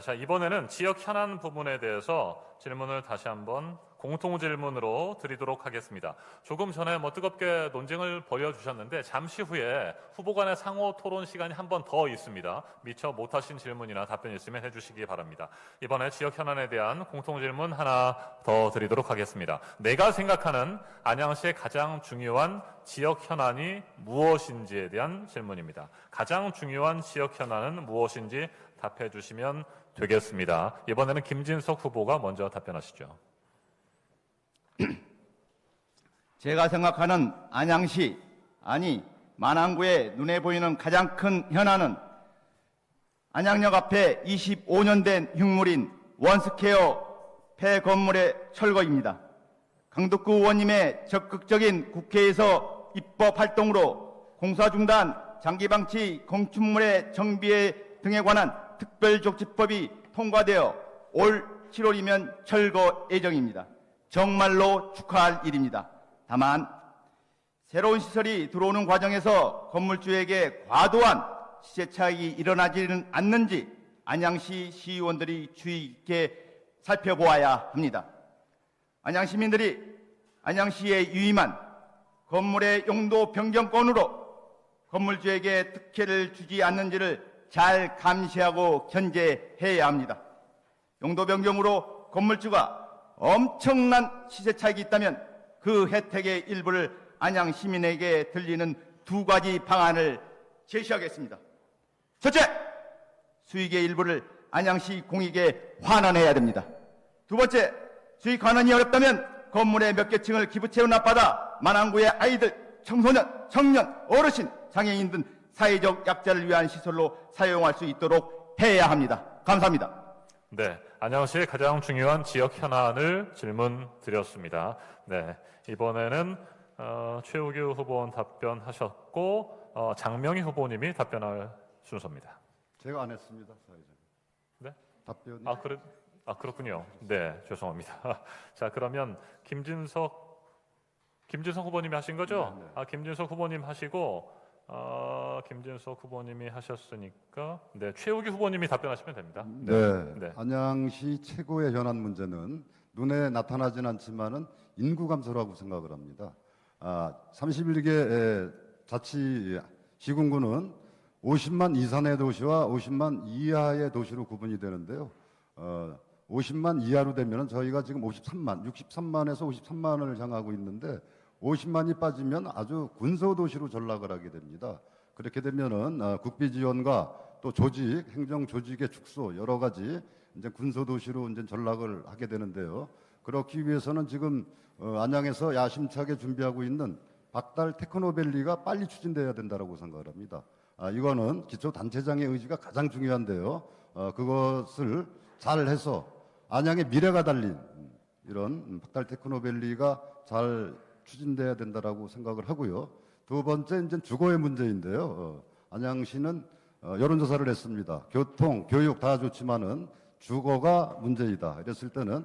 자, 이번에는 지역 현안 부분에 대해서 질문을 다시 한번 공통 질문으로 드리도록 하겠습니다. 조금 전에 뜨겁게 논쟁을 벌여주셨는데 잠시 후에 후보 간의 상호 토론 시간이 한 번 더 있습니다. 미처 못하신 질문이나 답변 있으면 해주시기 바랍니다. 이번에 지역 현안에 대한 공통 질문 하나 더 드리도록 하겠습니다. 내가 생각하는 안양시의 가장 중요한 지역 현안이 무엇인지에 대한 질문입니다. 가장 중요한 지역 현안은 무엇인지 답해 주시면 되겠습니다. 이번에는 김진석 후보가 먼저 답변하시죠. 제가 생각하는 안양시, 아니 만안구의 눈에 보이는 가장 큰 현안은 안양역 앞에 25년 된 흉물인 원스퀘어 폐건물의 철거입니다. 강덕구 의원님의 적극적인 국회에서 입법 활동으로 공사중단, 장기방치, 건축물의 정비 등에 관한 특별조치법이 통과되어 올 7월이면 철거 예정입니다. 정말로 축하할 일입니다. 다만 새로운 시설이 들어오는 과정에서 건물주에게 과도한 시세 차익이 일어나지는 않는지 안양시 시의원들이 주의 있게 살펴보아야 합니다. 안양 시민들이 안양시에 유임한 건물의 용도 변경권으로 건물주에게 특혜를 주지 않는지를 잘 감시하고 견제해야 합니다. 용도 변경으로 건물주가 엄청난 시세 차익이 있다면 그 혜택의 일부를 안양 시민에게 들리는 두 가지 방안을 제시하겠습니다. 첫째, 수익의 일부를 안양시 공익에 환원해야 됩니다. 두 번째, 수익 환원이 어렵다면 건물의 몇 개 층을 기부 채용납받아 만안구의 아이들, 청소년, 청년, 어르신, 장애인 등 사회적 약자를 위한 시설로 사용할 수 있도록 해야 합니다. 감사합니다. 네, 안양시의 가장 중요한 지역 현안을 질문 드렸습니다. 네, 이번에는 최우규 후보원 답변하셨고 장명희 후보님이 답변할 순서입니다. 제가 안 했습니다, 사회자님. 네? 답변이. 그렇군요. 네, 죄송합니다. 자, 그러면 김진석 후보님이 하신 거죠? 네, 네. 김진석 후보님 하시고 김진석 후보님이 하셨으니까 네, 최우기 후보님이 답변하시면 됩니다. 네. 안양시 최고의 현안 문제는 눈에 나타나진 않지만은 인구 감소라고 생각을 합니다. 31개 자치 시군구는 50만 이상의 도시와 50만 이하의 도시로 구분이 되는데요. 50만 이하로 되면 저희가 지금 63만에서 53만을 향하고 있는데 50만이 빠지면 아주 군소도시로 전락을 하게 됩니다. 그렇게 되면은 국비 지원과 또 조직, 행정 조직의 축소 여러 가지 이제 군소도시로 이제 전락을 하게 되는데요. 그렇기 위해서는 지금 안양에서 야심차게 준비하고 있는 박달 테크노밸리가 빨리 추진돼야 된다고 생각을 합니다. 이거는 기초단체장의 의지가 가장 중요한데요. 그것을 잘 해서 안양의 미래가 달린 이런 박달 테크노밸리가 잘 추진돼야 된다라고 생각을 하고요. 두 번째 이제 주거의 문제인데요. 안양시는 여론조사를 했습니다. 교통, 교육 다 좋지만은 주거가 문제이다. 이랬을 때는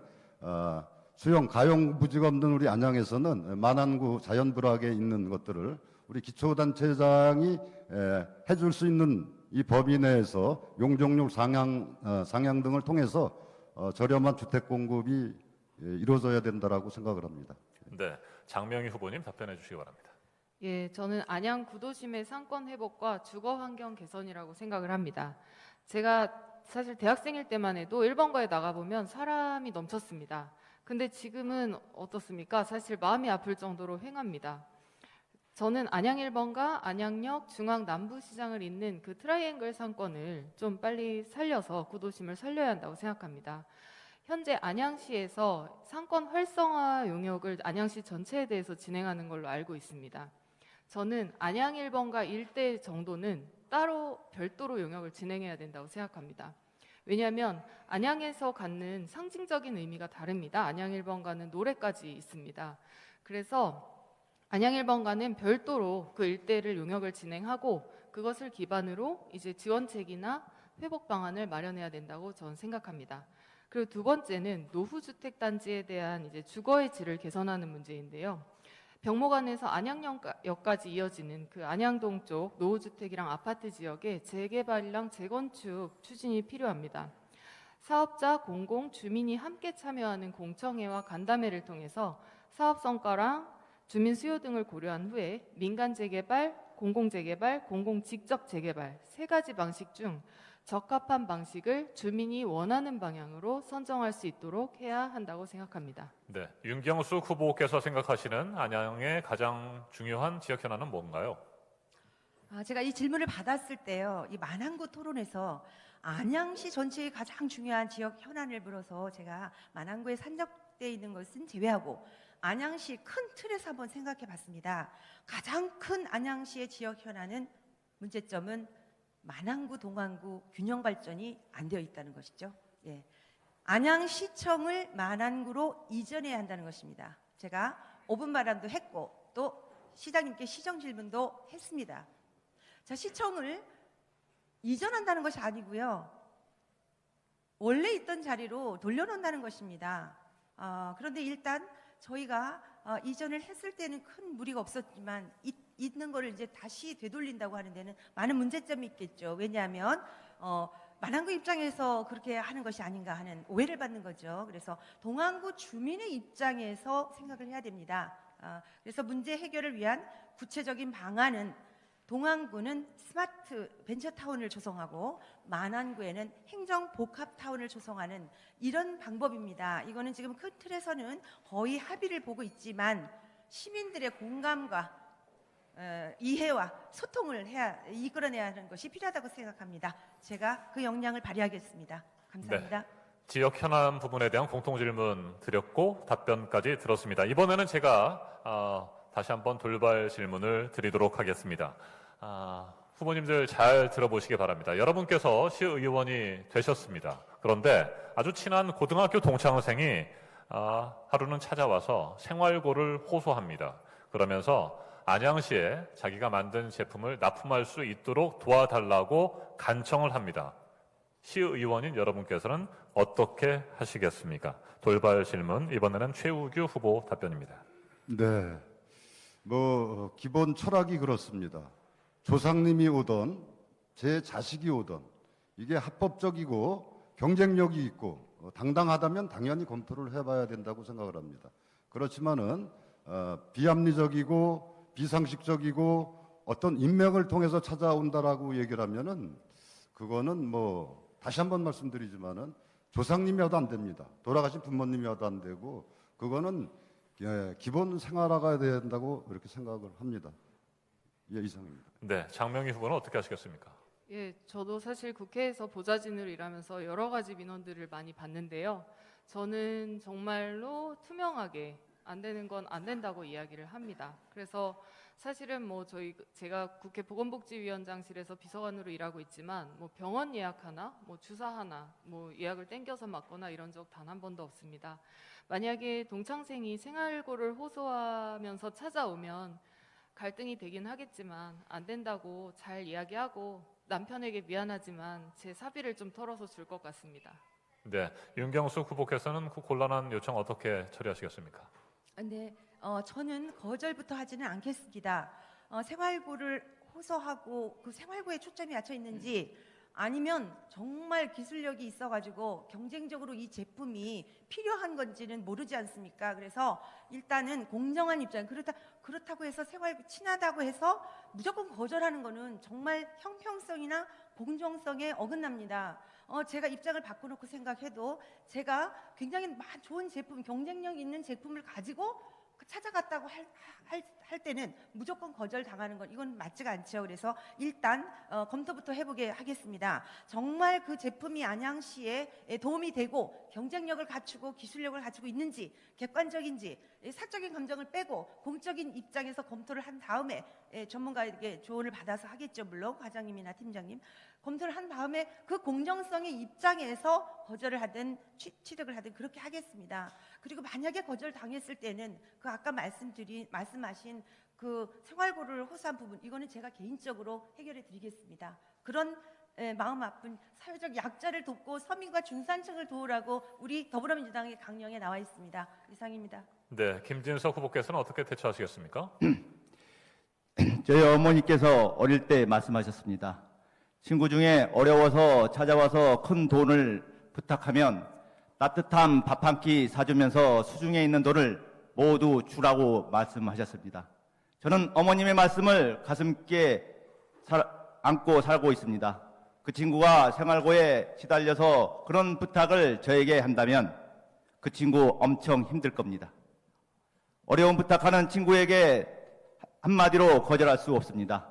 수용, 가용 부지가 없는 우리 안양에서는 만안구 자연불악에 있는 것들을 우리 기초단체장이 해줄 수 있는 이 범위 내에서 용적률 상향 등을 통해서 저렴한 주택 공급이 이루어져야 된다라고 생각을 합니다. 네, 장명희 후보님 답변해 주시기 바랍니다. 예, 저는 안양 구도심의 상권 회복과 주거 환경 개선이라고 생각을 합니다. 제가 사실 대학생일 때만 해도 1번가에 나가보면 사람이 넘쳤습니다. 근데 지금은 어떻습니까? 사실 마음이 아플 정도로 횡합니다. 저는 안양 1번가, 안양역, 중앙 남부시장을 잇는 그 트라이앵글 상권을 좀 빨리 살려서 구도심을 살려야 한다고 생각합니다. 현재 안양시에서 상권 활성화 용역을 안양시 전체에 대해서 진행하는 걸로 알고 있습니다. 저는 안양 1번가 일대 정도는 따로 별도로 용역을 진행해야 된다고 생각합니다. 왜냐하면 안양에서 갖는 상징적인 의미가 다릅니다. 안양 1번가는 노래까지 있습니다. 그래서 안양 1번가는 별도로 그 일대를 용역을 진행하고 그것을 기반으로 이제 지원책이나 회복 방안을 마련해야 된다고 저는 생각합니다. 그리고 두 번째는 노후주택단지에 대한 이제 주거의 질을 개선하는 문제인데요. 병목안에서 안양역까지 이어지는 그 안양동 쪽 노후주택이랑 아파트 지역의 재개발이랑 재건축 추진이 필요합니다. 사업자, 공공, 주민이 함께 참여하는 공청회와 간담회를 통해서 사업 성과랑 주민 수요 등을 고려한 후에 민간 재개발, 공공 재개발, 공공 직접 재개발 세 가지 방식 중 적합한 방식을 주민이 원하는 방향으로 선정할 수 있도록 해야 한다고 생각합니다. 네, 윤경숙 후보께서 생각하시는 안양의 가장 중요한 지역 현안은 뭔가요? 제가 이 질문을 받았을 때요, 이 만안구 토론에서 안양시 전체의 가장 중요한 지역 현안을 물어서 제가 만안구에 산적되어 있는 것은 제외하고 안양시 큰 틀에서 한번 생각해 봤습니다. 가장 큰 안양시의 지역 현안은 문제점은 만안구, 동안구 균형 발전이 안 되어 있다는 것이죠. 예. 안양시청을 만안구로 이전해야 한다는 것입니다. 제가 5분 말안도 했고 또 시장님께 시정 질문도 했습니다. 자, 시청을 이전한다는 것이 아니고요. 원래 있던 자리로 돌려놓는다는 것입니다. 그런데 일단 저희가 이전을 했을 때는 큰 무리가 없었지만 있는 거를 이제 다시 되돌린다고 하는 데는 많은 문제점이 있겠죠. 왜냐하면 만안구 입장에서 그렇게 하는 것이 아닌가 하는 오해를 받는 거죠. 그래서 동안구 주민의 입장에서 생각을 해야 됩니다. 그래서 문제 해결을 위한 구체적인 방안은 동안구는 스마트 벤처타운을 조성하고 만안구에는 행정복합타운을 조성하는 이런 방법입니다. 이거는 지금 큰 틀에서는 거의 합의를 보고 있지만 시민들의 공감과 이해와 소통을 이끌어내야 하는 것이 필요하다고 생각합니다. 제가 그 역량을 발휘하겠습니다. 감사합니다. 네, 지역 현안 부분에 대한 공통 질문 드렸고 답변까지 들었습니다. 이번에는 제가 다시 한번 돌발 질문을 드리도록 하겠습니다. 후보님들 잘 들어보시기 바랍니다. 여러분께서 시의원이 되셨습니다. 그런데 아주 친한 고등학교 동창생이 하루는 찾아와서 생활고를 호소합니다. 그러면서 안양시에 자기가 만든 제품을 납품할 수 있도록 도와달라고 간청을 합니다. 시의원인 여러분께서는 어떻게 하시겠습니까? 돌발 질문, 이번에는 최우규 후보 답변입니다. 네, 기본 철학이 그렇습니다. 조상님이 오던 제 자식이 오던 이게 합법적이고 경쟁력이 있고 당당하다면 당연히 검토를 해봐야 된다고 생각을 합니다. 그렇지만은 비합리적이고 비상식적이고 어떤 인맥을 통해서 찾아온다라고 얘기를 하면은 그거는 다시 한번 말씀드리지만은 조상님이 와도 안 됩니다. 돌아가신 부모님이 와도 안 되고 그거는 기본 생활화가 된다고 이렇게 생각을 합니다. 예, 이상입니다. 네, 장명희 후보는 어떻게 하시겠습니까? 예, 저도 사실 국회에서 보좌진으로 일하면서 여러 가지 민원들을 많이 받는데요. 저는 정말로 투명하게 안 되는 건 안 된다고 이야기를 합니다. 그래서 사실은 제가 국회 보건복지위원장실에서 비서관으로 일하고 있지만 병원 예약 하나, 주사 하나, 예약을 땡겨서 맞거나 이런 적 단 한 번도 없습니다. 만약에 동창생이 생활고를 호소하면서 찾아오면 갈등이 되긴 하겠지만 안 된다고 잘 이야기하고 남편에게 미안하지만 제 사비를 좀 털어서 줄 것 같습니다. 네, 윤경숙 후보께서는 그 곤란한 요청 어떻게 처리하시겠습니까? 네, 저는 거절부터 하지는 않겠습니다. 생활고를 호소하고 그 생활고에 초점이 맞춰 있는지 아니면 정말 기술력이 있어가지고 경쟁적으로 이 제품이 필요한 건지는 모르지 않습니까? 그래서 일단은 공정한 입장, 그렇다고 해서 생활고 친하다고 해서 무조건 거절하는 거는 정말 형평성이나 공정성에 어긋납니다. 제가 입장을 바꿔놓고 생각해도 제가 굉장히 좋은 제품, 경쟁력 있는 제품을 가지고 찾아갔다고 할 때는 무조건 거절당하는 건 이건 맞지가 않죠. 그래서 일단 검토부터 해보게 하겠습니다. 정말 그 제품이 안양시에 도움이 되고 경쟁력을 갖추고 기술력을 갖추고 있는지 객관적인지 사적인 감정을 빼고 공적인 입장에서 검토를 한 다음에 전문가에게 조언을 받아서 하겠죠. 물론 과장님이나 팀장님 검토를 한 다음에 그 공정성의 입장에서 거절을 하든 취득을 하든 그렇게 하겠습니다. 그리고 만약에 거절당했을 때는 그 아까 말씀하신 그 생활고를 호소한 부분 이거는 제가 개인적으로 해결해 드리겠습니다. 그런 마음 아픈 사회적 약자를 돕고 서민과 중산층을 도우라고 우리 더불어민주당의 강령에 나와 있습니다. 이상입니다. 네, 김진석 후보께서는 어떻게 대처하시겠습니까? 저희 어머니께서 어릴 때 말씀하셨습니다. 친구 중에 어려워서 찾아와서 큰 돈을 부탁하면 따뜻한 밥 한 끼 사주면서 수중에 있는 돈을 모두 주라고 말씀하셨습니다. 저는 어머님의 말씀을 가슴께 안고 살고 있습니다. 그 친구가 생활고에 시달려서 그런 부탁을 저에게 한다면 그 친구 엄청 힘들 겁니다. 어려운 부탁하는 친구에게 한마디로 거절할 수 없습니다.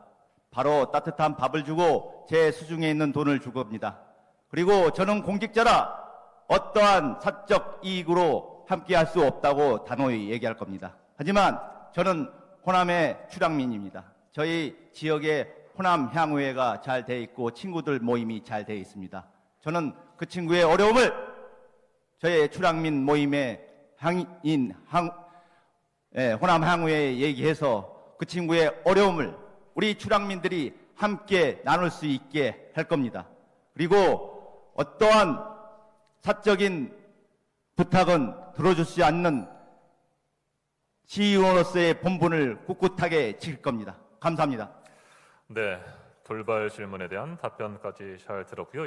바로 따뜻한 밥을 주고 제 수중에 있는 돈을 줄 겁니다. 그리고 저는 공직자라 어떠한 사적 이익으로 함께할 수 없다고 단호히 얘기할 겁니다. 하지만 저는 호남의 출향민입니다. 저희 지역에 호남 향후회가 잘 돼 있고 친구들 모임이 잘 돼 있습니다. 저는 그 친구의 어려움을 저의 출향민 모임의 호남 향후회에 얘기해서 그 친구의 어려움을 우리 출향민들이 함께 나눌 수 있게 할 겁니다. 그리고 어떠한 사적인 부탁은 들어주지 않는 시의원으로서의 본분을 꿋꿋하게 지킬 겁니다. 감사합니다. 네, 돌발 질문에 대한 답변까지 잘 들었고요.